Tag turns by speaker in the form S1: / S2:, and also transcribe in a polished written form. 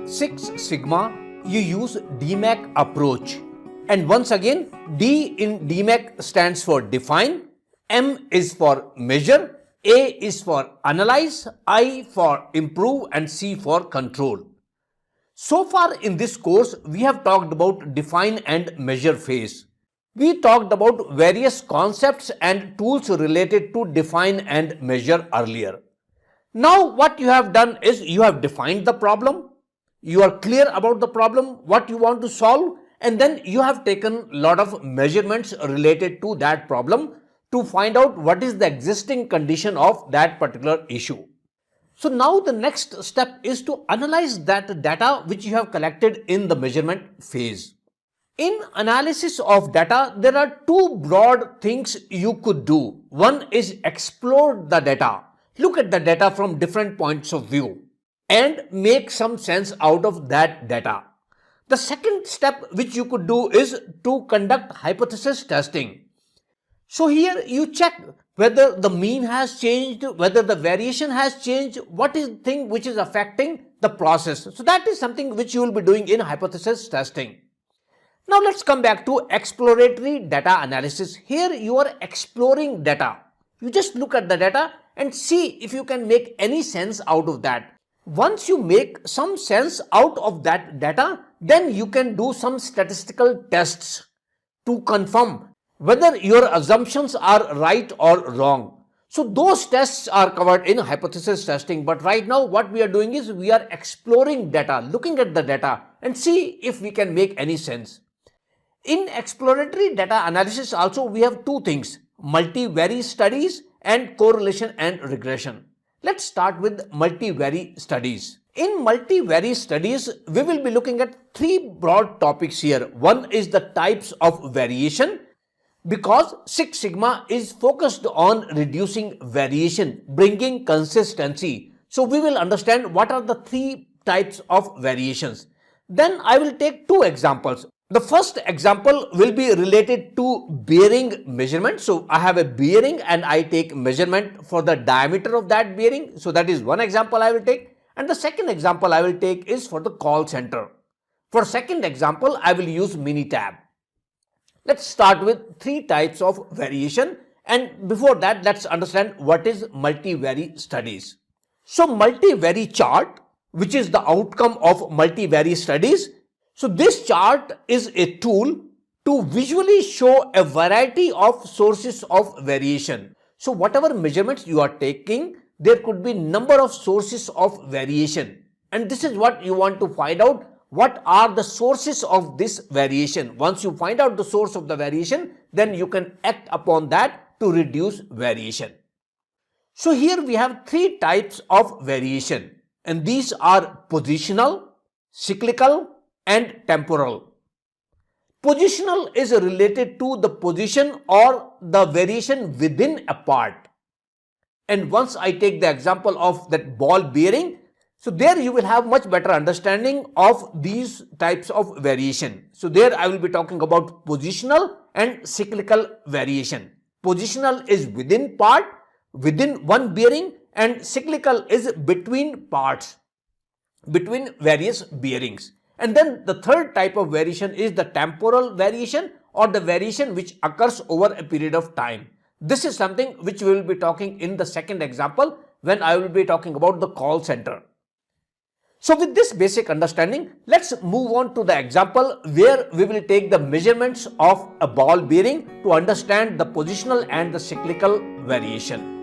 S1: Six Sigma, you use DMAC approach. And once again, D in DMAC stands for define, M is for measure, A is for analyze, I for improve, and C for control. So far in this course, we have talked about define and measure phase. We talked about various concepts and tools related to define and measure earlier. Now what you have done is you have defined the problem, you are clear about the problem, what you want to solve, and then you have taken a lot of measurements related to that problem to find out what is the existing condition of that particular issue. So now the next step is to analyze that data which you have collected in the measurement phase. In analysis of data, there are two broad things you could do. One is explore the data. Look at the data from different points of view and make some sense out of that data. The second step which you could do is to conduct hypothesis testing. So here you check whether the mean has changed, whether the variation has changed, what is the thing which is affecting the process. So that is something which you will be doing in hypothesis testing. Now let's come back to exploratory data analysis. Here you are exploring data. You just look at the data and see if you can make any sense out of that. Once you make some sense out of that data, then you can do some statistical tests to confirm whether your assumptions are right or wrong. So those tests are covered in hypothesis testing, but right now what we are doing is we are exploring data, looking at the data and see if we can make any sense. In exploratory data analysis also we have two things, multi-vari studies and correlation and regression. Let's start with multi-vari studies. In multi-vari studies, we will be looking at three broad topics here. One is the types of variation, because Six Sigma is focused on reducing variation, bringing consistency. So we will understand what are the three types of variations. Then I will take two examples. The first example will be related to bearing measurement. So I have a bearing and I take measurement for the diameter of that bearing. So that is one example I will take. And the second example I will take is for the call center. For second example, I will use Minitab. Let's start with three types of variation. And before that, let's understand what is multi-vari studies. So MultiVari chart, which is the outcome of multi-vari studies. So this chart is a tool to visually show a variety of sources of variation. So whatever measurements you are taking, there could be number of sources of variation. And this is what you want to find out. What are the sources of this variation? Once you find out the source of the variation, then you can act upon that to reduce variation. So here we have three types of variation, and these are positional, cyclical, and temporal. Positional is related to the position or the variation within a part. And once I take the example of that ball bearing, so there you will have much better understanding of these types of variation. So there I will be talking about positional and cyclical variation. Positional is within part, within one bearing, and cyclical is between parts, between various bearings. And then the third type of variation is the temporal variation or the variation which occurs over a period of time. This is something which we will be talking in the second example when I will be talking about the call center. So with this basic understanding, let's move on to the example where we will take the measurements of a ball bearing to understand the positional and the cyclical variation.